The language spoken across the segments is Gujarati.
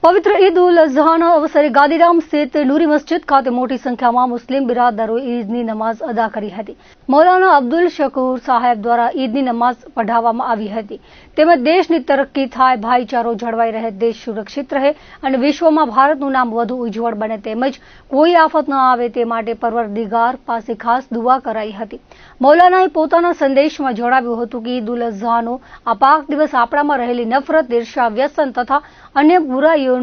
પવિત્ર ઈદ ઉલ અઝહાના અવસરે ગાંધીધામ સ્થિત નૂરી મસ્જિદ ખાતે મોટી સંખ્યામાં મુસ્લિમ બિરાદરોએ ઈદની નમાઝ અદા કરી હતી. મૌલાના અબ્દુલ શકુર સાહેબ દ્વારા ઈદની નમાઝ પઢાવવામાં આવી હતી. તેમજ દેશની તરક્કી થાય, ભાઈચારો જળવાઈ રહે, દેશ સુરક્ષિત રહે અને વિશ્વમાં ભારતનું નામ વધુ ઉજ્જવળ બને તેમજ કોઈ આફત ન આવે તે માટે પરવરદિગાર પાસે ખાસ દુઆ કરાઈ હતી. મૌલાનાએ પોતાના સંદેશમાં જણાવ્યું હતું કે ઈદ ઉલ અઝહાનો આ પાક દિવસ આપણામાં રહેલી નફરત, ઈર્ષ્યા, વ્યસન તથા અન્ય બુરાઈઓનો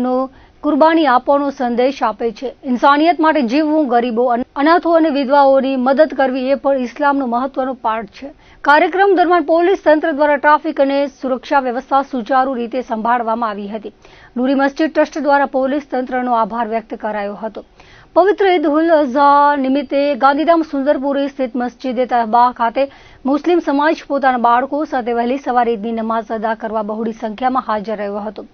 કુરબાની આપવાનો સંદેશ આપે છે. ઇન્સાનિયત માટે જીવવું, ગરીબો, અનાથો અને વિધવાઓની મદદ કરવી એ પણ ઇસ્લામનો મહત્વનો પાઠ છે. કાર્યક્રમ દરમિયાન પોલીસ તંત્ર દ્વારા ટ્રાફિક અને સુરક્ષા વ્યવસ્થા સુચારુ રીતે સંભાળવામાં આવી હતી. નૂરી મસ્જિદ ટ્રસ્ટ દ્વારા પોલીસ તંત્રનો આભાર વ્યક્ત કરાયો હતો. પવિત્ર ઈદ ઉલ અઝહા નિમિત્તે ગાંધીધામ સુંદરપુરી સ્થિત મસ્જિદે તહબા ખાતે મુસ્લિમ સમાજ પોતાના બાળકો સાથે વહેલી સવારે ઈદની નમાઝ અદા કરવા બહોળી સંખ્યામાં હાજર રહ્યો હતો.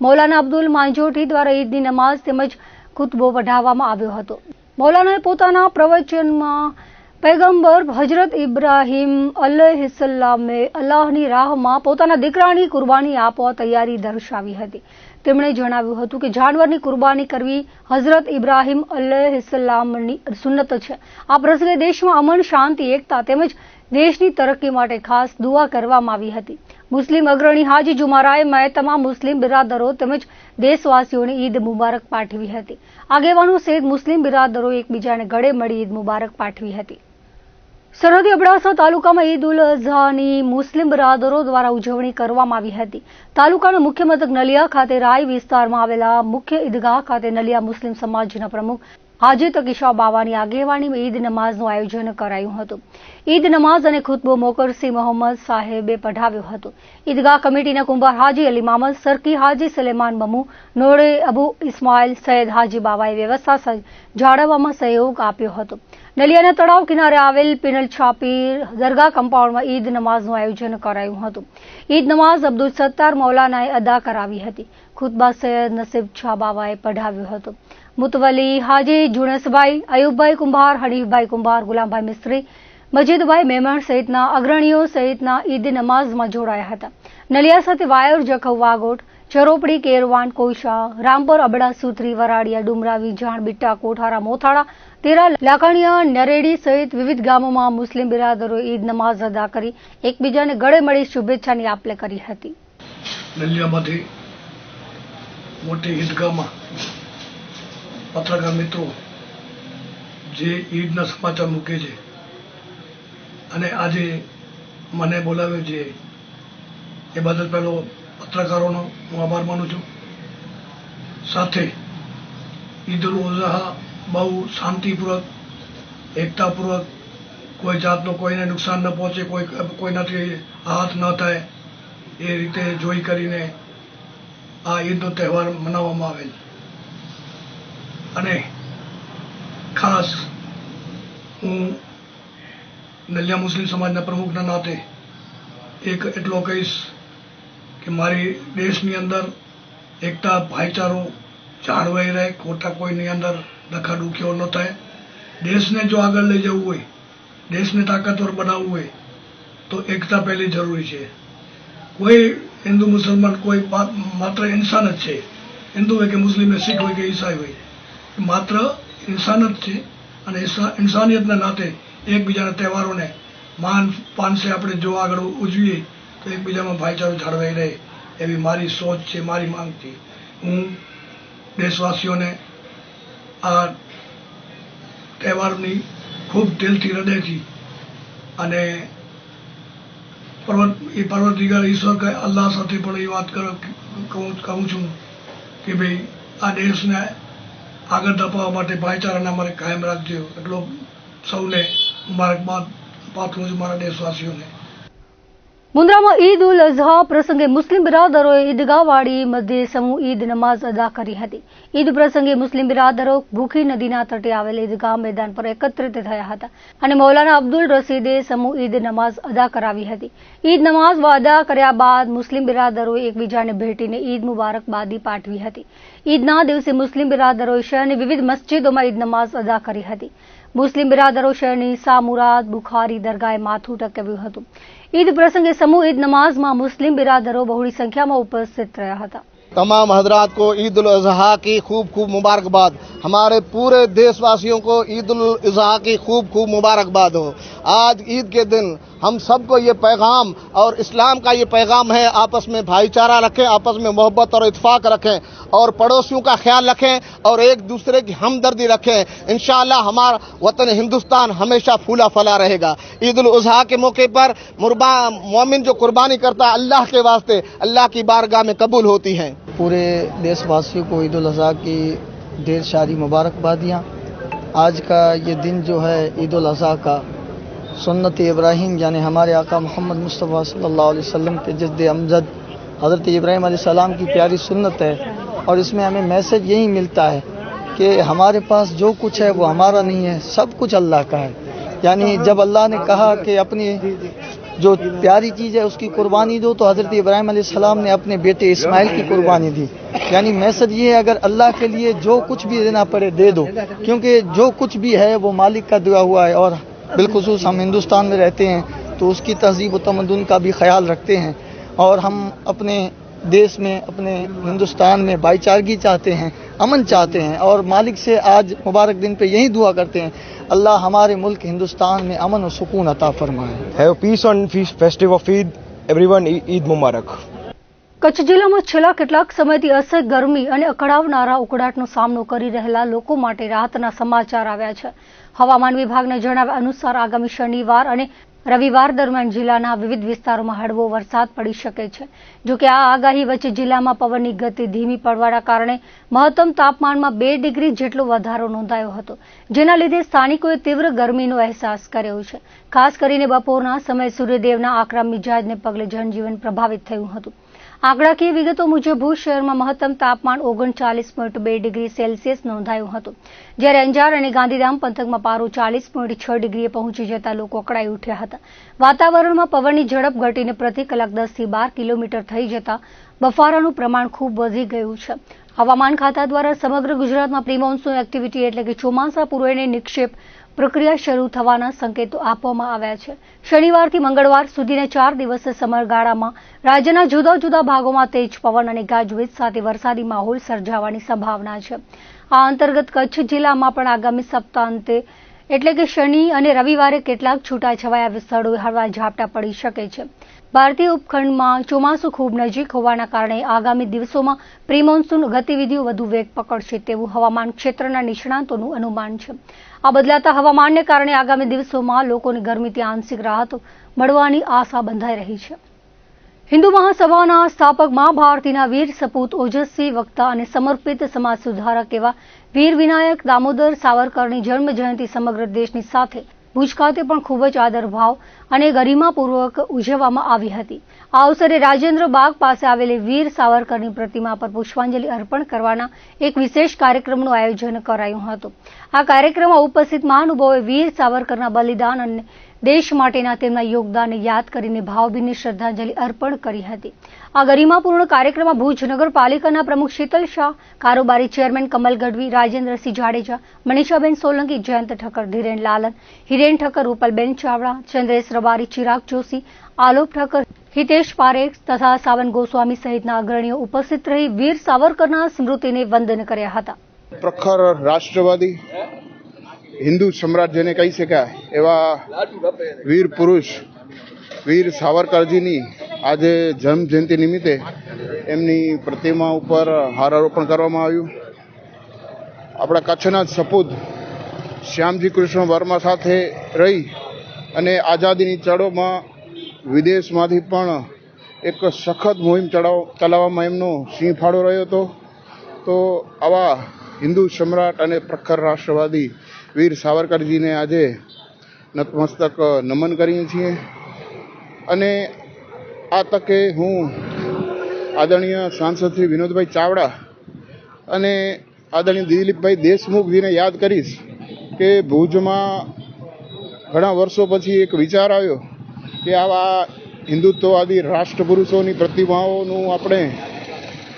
મૌલાના અબ્દુલ માંજોટી દ્વારા ઈદની નમાઝ તેમજ ખુતબો પઢાવવામાં આવ્યો હતો. મૌલાનાએ પોતાના પ્રવચનમાં પૈગંબર હજરત ઇબ્રાહીમ અલૈહિસ્સલામે અલ્લાહની રાહમાં પોતાના દીકરાની કુરબાની આપવા તૈયારી દર્શાવી હતી. તેમણે જણાવ્યું હતું કે જાનવરની કુરબાની કરવી હઝરત ઇબ્રાહીમ અલૈહિસ્સલામની સુન્નત છે. આ પ્રસંગે દેશમાં અમન, શાંતિ, એકતા તેમજ દેશની તરક્કી માટે ખાસ દુઆ કરવામાં આવી હતી. મુસ્લિમ અગ્રણી હાજી જુમારાએ તમામ મુસ્લિમ બિરાદરો તેમજ દેશવાસીઓને ઈદ મુબારક પાઠવી હતી. આગેવાનો સહિત મુસ્લિમ બિરાદરો એકબીજાને ગળે મળી ઈદ મુબારક પાઠવી હતી. સરહદી અબડાસા તાલુકામાં ઈદ ઉલ અઝહાની મુસ્લિમ બિરાદરો દ્વારા ઉજવણી કરવામાં આવી હતી. તાલુકાના મુખ્ય મથક નલિયા ખાતે રાય વિસ્તારમાં આવેલા મુખ્ય ઈદગાહ ખાતે નલિયા મુસ્લિમ સમાજના પ્રમુખ હાજી તકીશા બાવાની આગેવાનીમાં ઈદ નમાઝનું આયોજન કરાયું હતું. ઈદ નમાઝ અને ખુતબો મોકરસી મોહમ્મદ સાહેબે પઢાવ્યો હતો. ઈદગાહ કમિટીના કુંભાર હાજી અલી મામદ, સરકી હાજી સલેમાન મમુ, નોડે અબુ ઇસ્માઇલ, સૈયદ હાજી બાવાએ વ્યવસ્થા જાળવવામાં સહયોગ આપ્યો હતો. નલિયાના તળાવ કિનારે આવેલ પિનલ છાપીર દરગાહ કમ્પાઉન્ડમાં ઈદ નમાઝનું આયોજન કરાયું હતું. ઈદ નમાઝ અબ્દુલ સત્તાર મૌલાનાએ અદા કરાવી હતી. ખુતબા સૈયદ નસીબ શાહ બાવાએ પઢાવ્યો હતો. મુતવલી હાજી જુણસભાઈ, અયુબભાઈ કુંભાર, હનીફભાઈ કુંભાર, ગુલામભાઈ મિસ્ત્રી, મજીદભાઈ મેમણ સહિતના અગ્રણીઓ સહિતના ઈદ નમાઝમાં જોડાયા હતા. નલિયા સાથે વાયર, જખૌ, વાગોટ, ચરોપડી, કેરવાન, કોઈશા, રામપર, અબડા, સુથરી, વરાડિયા, ડુમરા, વિજાણ, બિટ્ટા, કોઠારા, મોથાળા, તેરા, લાકણિયા, નરેડી સહિત વિવિધ ગામોમાં મુસ્લિમ બિરાદરોએ ઈદ નમાઝ અદા કરી એકબીજાને ગળે મળી શુભેચ્છાની આપ લે કરી હતી. નલિયામાંથી મોટી ઈદગાહમાં પત્રકાર મિત્રો જે ઈદના સમાચાર મૂકે છે અને આજે મને બોલાવ્યો છે એ બદલ પહેલો પત્રકારોનો હું આભાર માનું છું. સાથે ઈદ ઉલ અઝહા બહુ શાંતિપૂર્વક, એકતાપૂર્વક, કોઈ જાતનો કોઈને નુકસાન ન પહોંચે, કોઈનાથી આહત ન થાય એ રીતે જોઈ કરીને આ ઈદનો તહેવાર મનાવવામાં આવેલ. અને ખાસ હું નલિયા મુસ્લિમ સમાજના પ્રમુખના નાતે એક એટલો કહીશ કે મારી દેશની અંદર એકતા, ભાઈચારો જાળવાઈ રહે, ખોટા કોઈની અંદર દખાડુખીઓ ન થાય. દેશને જો આગળ લઈ જવું હોય, દેશને તાકાતવર બનાવવું હોય તો એકતા પહેલી જરૂરી છે. કોઈ હિન્દુ મુસલમાન કોઈ માત્ર ઇન્સાન જ છે. હિન્દુ હોય કે મુસ્લિમ હોય, શીખ હોય કે ઈસાઈ હોય, માત્ર ઇન્સાન જ છે. અને ઇન્સાનિયતના નાતે એકબીજાના તહેવારોને માન પાનસે આપણે જો આગળ ઉજવીએ તો એકબીજામાં ભાઈચારો જાળવાઈ રહે એવી મારી સોચ છે, મારી માંગ છે. હું દેશવાસીઓને આ તહેવારની ખૂબ દિલથી, હૃદયથી અને પર્વતદિગાર ઈશ્વર અલ્લાહ સાથે પણ એ વાત કહું છું કે ભાઈ આ દેશને આગળ ધપાવવા માટે ભાઈચારાને અમારે કાયમ રાખજો. એટલો સૌને મુબારકબાદ પાઠવું છું મારા દેશવાસીઓને. મુન્દ્રામાં ઈદ ઉલ અઝહા પ્રસંગે મુસ્લિમ બિરાદરોએ ઈદગાહવાડી મધ્યે સમૂહ ઈદ નમાઝ અદા કરી હતી. ઈદ પ્રસંગે મુસ્લિમ બિરાદરો ભૂખી નદીના તટે આવેલ ઈદગાહ મેદાન પર એકત્રિત થયા હતા અને મૌલાના અબ્દુલ રશીદે સમૂહ ઈદ નમાઝ અદા કરાવી હતી. ઈદ નમાઝ અદા કર્યા બાદ મુસ્લિમ બિરાદરોએ એકબીજાને ભેટીને ઈદ મુબારકબાદી પાઠવી હતી. ઈદના દિવસે મુસ્લિમ બિરાદરોએ શહેરની વિવિધ મસ્જિદોમાં ઈદ નમાઝ અદા કરી હતી. મુસ્લિમ બિરાદરો શહેરની સામુરાદ બુખારી દરગાહે માથું ટેકવ્યું હતું. ઈદ પ્રસંગે સમૂહ ઈદ નમાઝમાં મુસ્લિમ બિરાદરો બહોળી સંખ્યામાં ઉપસ્થિત રહ્યા હતા. तमाम हजरात को ईद उल अजहा की खूब खूब मुबारकबाद। हमारे पूरे देशवासियों को ईद उल अजहा की खूब खूब मुबारकबाद हो। आज ईद के दिन हम सबको ये पैगाम और इस्लाम का ये पैगाम है, आपस में भाईचारा रखें, आपस में मोहब्बत और इत्फाक रखें और पड़ोसियों का ख्याल रखें और एक दूसरे की हमदर्दी रखें। इंशाअल्लाह हमारा वतन हिंदुस्तान हमेशा फूला फला रहेगा। ईद उल अजहा के मौके पर मोमिन जो कुर्बानी करता है अल्लाह के वास्ते, अल्लाह की बारगाह में कबूल होती हैं। पूरे देशवासियों को ईद उल अजहा की ढेर सारी मुबारकबादियाँ। आज का ये दिन जो है ईद उल अजहा का सुन्नत इब्राहीम यानी हमारे आका मोहम्मद मुस्तफ़ा सल्लल्लाहु अलैहि वसल्लम के जद्द अमजद हज़रत इब्राहीम अलैहिस्सलाम की प्यारी सुन्नत है। और इसमें हमें मैसेज यही मिलता है कि हमारे पास जो कुछ है वो हमारा नहीं है, सब कुछ अल्लाह का है। यानी जब अल्लाह ने कहा कि अपनी जो प्यारी चीज़ है उसकी कुर्बानी दो, तो हज़रत इब्राहीम अलैहिस्सलाम ने अपने बेटे इस्माइल की कुर्बानी दी। यानी मैसेज ये है, अगर अल्लाह के लिए जो कुछ भी देना पड़े दे दो, क्योंकि जो कुछ भी है वो मालिक का दिया हुआ है। और बिलखुसूस हम हिंदुस्तान में रहते हैं तो उसकी तहजीब व तमद्दुन का भी ख्याल रखते हैं और हम अपने देश में, अपने हिंदुस्तान में भाईचारगी चाहते हैं, अमन चाहते हैं और मालिक से आज मुबारक दिन पे यही दुआ करते हैं, अल्लाह हमारे मुल्क हिंदुस्तान में अमन और सुकून अता फरमाए। Have peace on festive of Eid everyone, Eid मुबारक। કચ્છ જિલ્લામાં છેલ્લા કેટલાક સમયથી અસહ્ય ગરમી અને અકળાવનારા ઉકળાટનો સામનો કરી રહેલા લોકો માટે રાહતના સમાચાર આવ્યા છે। હવામાન વિભાગના જણાવ્યા અનુસાર આગામી શનિવાર અને રવિવાર દરમિયાન જિલ્લાના વિવિધ વિસ્તારોમાં હળવો વરસાદ પડી શકે છે। જો કે આ આગાહી વચ્ચે જિલ્લામાં પવનની ગતિ ધીમી પડવાના કારણે મહત્તમ તાપમાનમાં 2 ડિગ્રી જેટલો વધારો નોંધાયો હતો, જેના લીધે સ્થાનિકોએ તીવ્ર ગરમીનો અહેસાસ કર્યો છે। ખાસ કરીને બપોરના સમયે સૂર્યદેવના આકરા મિજાજને પગલે જનજીવન પ્રભાવિત થયું હતું। આંકડાકીય વિગતો મુજબ ભુજ શહેરમાં મહત્તમ તાપમાન 39.2 ડિગ્રી સેલ્સિયસ નોંધાયું હતું, જ્યારે અંજાર અને ગાંધીધામ પંથકમાં પારો 40.6 ડિગ્રીએ પહોંચી જતા લોકો અકળાઈ ઉઠ્યા હતા। વાતાવરણમાં પવનની ઝડપ ઘટીને પ્રતિ કલાક 10 થી 12 કિલોમીટર થઈ જતા બફારાનું પ્રમાણ ખૂબ વધી ગયું છે। હવામાન ખાતા દ્વારા સમગ્ર ગુજરાતમાં પ્રી મોન્સૂન એક્ટિવિટી એટલે કે ચોમાસા પૂર્વેની નિક્ષેપ પ્રક્રિયા શરૂ થવાના સંકેતો આપવામાં આવ્યા છે। શનિવારથી મંગળવાર સુધીના 4 દિવસ સમયગાળામાં રાજ્યના જુદા જુદા ભાગોમાં તેજ પવન અને ગાજવીજ સાથે વરસાદી માહોલ સર્જાવાની સંભાવના છે। આ અંતર્ગત કચ્છ જિલ્લામાં પણ આગામી સપ્તાહાંતે એટલે કે શનિ અને રવિવારે કેટલાક છૂટાછવાયા સ્થળોએ હળવા ઝાપટા પડી શકે છે। ભારતીય ઉપખંડમાં ચોમાસું ખૂબ નજીક હોવાના કારણે આગામી દિવસોમાં પ્રી મોન્સૂન ગતિવિધિઓ વધુ વેગ પકડશે તેવું હવામાન ક્ષેત્રના નિષ્ણાતોનું અનુમાન છે। આ બદલાતા હવામાનને કારણે આગામી દિવસોમાં લોકોને ગરમીથી આંશિક રાહત મળવાની આશા બંધાઈ રહી છે। હિન્દુ મહાસભાના સ્થાપક મા ભારતીના વીર સપૂત ઓજસ્વી વક્તા અને સમર્પિત સમાજ સુધારક એવા વીર વિનાયક દામોદર સાવરકરની જન્મ જયંતિ સમગ્ર દેશની સાથે ભુજ ખાતે પણ ખૂબ જ આદરભાવ અને ગરિમાપૂર્વક ઉજવવામાં આવી હતી। આ અવસરે રાજેન્દ્ર બાગ પાસે આવેલી વીર સાવરકરની પ્રતિમા પર પુષ્પાંજલિ અર્પણ કરવાના એક વિશેષ કાર્યક્રમનું આયોજન કરાયું હતું। આ કાર્યક્રમમાં ઉપસ્થિત મહાનુભાવોએ વીર સાવરકરના બલિદાન અને દેશ માટેના તેમના યોગદાનને યાદ કરીને ભાવભીની શ્રદ્ધાંજલિ અર્પણ કરી હતી। આ ગરિમાપૂર્ણ કાર્યક્રમમાં ભુજ નગરપાલિકાના પ્રમુખ શીતલ શાહ, કારોબારી ચેરમેન કમલ ગઢવી, રાજેન્દ્રસિંહ જાડેજા, મનીષાબેન સોલંકી, જયંત ઠક્કર, ધીરેન લાલન, હિરેન ઠક્કર, રૂપલબેન ચાવડા, ચંદ્રેશ રબારી, ચિરાગ જોશી, આલોક ઠક્કર, हितेश पारेख तथा सावन गोस्वामी सहितना अग्रणीओ उपस्थित रही वीर सावरकरना स्मृतिने वंदन कर्या हता। प्रखर राष्ट्रवादी हिंदू सम्राट जेने कही शकाय एवा वीर पुरुष वीर सावरकरजीनी आजे जन्म जयंती निमित्ते एमनी प्रतिमा उपर हारारोपण करवामां आव्युं। आपणा कच्छना सपूत श्यामजी कृष्ण वर्मा साथे रही अने आजादीनी चळवळमां विदेशमांथी पण एक सखत मुहिम चलाववामां एमनो सिंह फाळो रह्यो हतो। तो आवा हिंदू सम्राट अने प्रखर राष्ट्रवादी वीर सावरकरजीने आजे नतमस्तक नमन करीए छीए। अने आ तके हूँ आदरणीय सांसद श्री विनोदभाई चावड़ा अने आदरणीय दिलीपभाई देशमुखजीने याद करीश के भुजमां घणा वर्षो पछी एक विचार आव्यो कि आवा हिंदुत्ववादी राष्ट्रपुरुषोनी प्रतिमाओनुं आपणे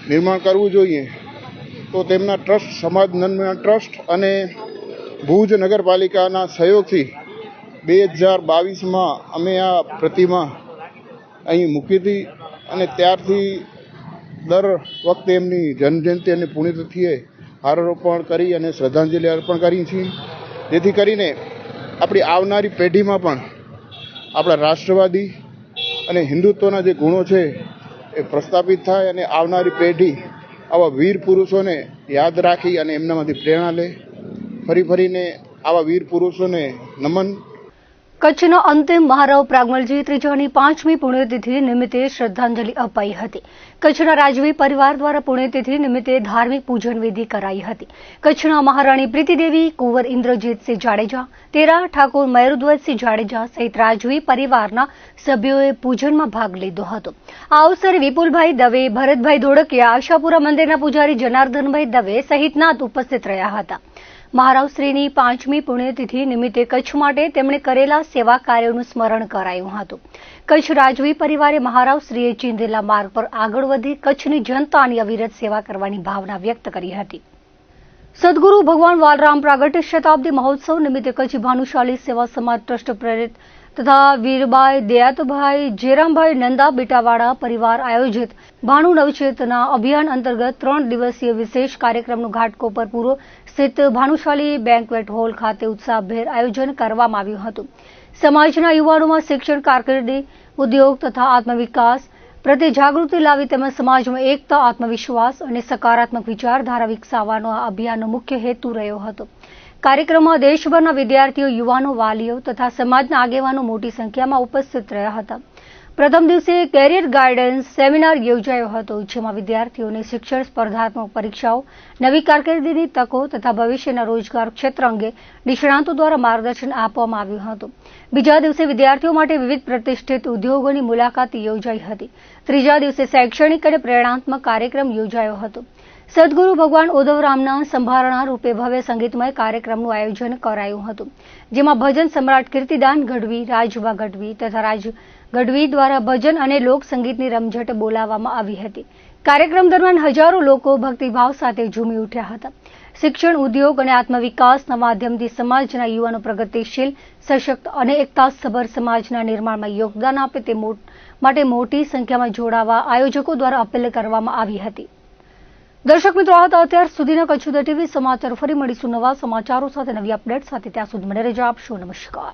निर्माण करवुं जोईए। तो तेमना ट्रस्ट समाज निर्माण ट्रस्ट अने भुज नगरपालिकाना सहयोगथी 2022 में अमे आ प्रतिमा अहीं मूकी हती अने त्यारथी દર વખતે એમની જન્મજયંતિ અને પુણ્યતિથિએ હારારોપણ કરી અને શ્રદ્ધાંજલિ અર્પણ કરી છે, જેથી કરીને આપણી આવનારી પેઢીમાં પણ આપણા રાષ્ટ્રવાદી અને હિન્દુત્વના જે ગુણો છે એ પ્રસ્થાપિત થાય અને આવનારી પેઢી આવા વીર પુરુષોને યાદ રાખી અને એમનામાંથી પ્રેરણા લે. ફરીને આવા વીર પુરુષોને નમન. કચ્છના અંતિમ મહારાવ પ્રાગમલજી ત્રીજાની 5મી પુણ્યતિથિ નિમિત્તે શ્રદ્ધાંજલિ અપાઈ હતી. કચ્છના રાજવી પરિવાર દ્વારા પુણ્યતિથિ નિમિત્તે ધાર્મિક પૂજન વિધિ કરાઈ હતી. કચ્છના મહારાણી પ્રીતિદેવી, કુંવર ઇન્દ્રજીતસિંહ જાડેજા, તેરા ઠાકોર મયુરધ્વજસિંહ જાડેજા સહિત રાજવી પરિવારના સભ્યોએ પૂજનમાં ભાગ લીધો હતો. આ અવસરે વિપુલભાઈ દવે, ભરતભાઈ ધોળકિયા, આશાપુરા મંદિરના પૂજારી જનાર્દનભાઈ દવે સહિતના ઉપસ્થિત રહ્યા હતા. મહારાવશ્રીની 5મી પુણ્યતિથિ નિમિત્તે કચ્છ માટે તેમણે કરેલા સેવા કાર્યોનું સ્મરણ કરાયું હતું. કચ્છ રાજવી પરિવારે મહારાવશ્રીએ ચીંધેલા માર્ગ પર આગળ વધી કચ્છની જનતાની અવિરત સેવા કરવાની ભાવના વ્યક્ત કરી હતી. સદગુરુ ભગવાન વાલરામ પ્રાગટ્ય શતાબ્દી મહોત્સવ નિમિત્તે કચ્છ ભાનુશાલી સેવા સમાજ ટ્રસ્ટ પ્રેરિત તથા વીરબાઈ દયાતભાઈ જેરામભાઈ નંદા બેટાવાડા પરિવાર આયોજિત ભાનુ નવચેતના અભિયાન અંતર્ગત 3 દિવસીય વિશેષ કાર્યક્રમનું ઘાટકોપર પૂર્વ સ્થિત ભાનુશાલી બેન્ક્વેટ હોલ ખાતે ઉત્સાહભેર આયોજન કરવામાં આવ્યું હતું. સમાજના યુવાનોમાં શિક્ષણ, કારકિર્દી, ઉદ્યોગ તથા આત્મવિકાસ પ્રત્યે જાગૃતિ લાવી તેમજ સમાજમાં એકતા, આત્મવિશ્વાસ અને સકારાત્મક વિચારધારા વિકસાવવાનો આ અભિયાનનો મુખ્ય હેતુ રહ્યો હતો. કાર્યક્રમમાં દેશભરના વિદ્યાર્થીઓ, યુવાનો, વાલીઓ તથા સમાજના આગેવાનો મોટી સંખ્યામાં ઉપસ્થિત રહ્યા હતા. પ્રથમ દિવસે કેરિયર ગાઈડન્સ સેમિનાર યોજાયો હતો, જેમાં વિદ્યાર્થીઓને શિક્ષણ, સ્પર્ધાત્મક પરીક્ષાઓ, નવી કારકિર્દીની તકો તથા ભવિષ્યના રોજગાર ક્ષેત્ર અંગે નિષ્ણાતો દ્વારા માર્ગદર્શન આપવામાં આવ્યું હતું. બીજા દિવસે વિદ્યાર્થીઓ માટે વિવિધ પ્રતિષ્ઠિત ઉદ્યોગોની મુલાકાત યોજાઈ હતી. ત્રીજા દિવસે શૈક્ષણિક અને પ્રેરણાત્મક કાર્યક્રમ યોજાયો હતો. સદગુરુ ભગવાન ઉદ્ધવરામના સંભારણા રૂપે ભવ્ય સંગીતમય કાર્યક્રમનું આયોજન કરાયું હતું, જેમાં ભજન સમ્રાટ કીર્તિદાન ગઢવી, રાજભા ગઢવી તથા રાજ ગઢવી દ્વારા ભજન અને લોક સંગીતની રમઝટ બોલાવવામાં આવી હતી. કાર્યક્રમ દરમિયાન હજારો લોકો ભક્તિભાવ સાથે ઝૂમી ઉઠ્યા હતા. શિક્ષણ, ઉદ્યોગ અને આત્મવિકાસના માધ્યમથી સમાજના યુવાનો પ્રગતિશીલ, સશક્ત અને એકતાસભર સમાજના નિર્માણમાં યોગદાન આપે તે માટે મોટી સંખ્યામાં જોડાવા આયોજકો દ્વારા અપીલ કરવામાં આવી હતી. દર્શક મિત્રો, આ હતા અત્યાર સુધીના કચ્છ ટીવી સમાચાર. ફરી મળીશું નવા સમાચારો સાથે, નવી અપડેટ સાથે. ત્યાં સુધી મને રજા આપશો. નમસ્કાર.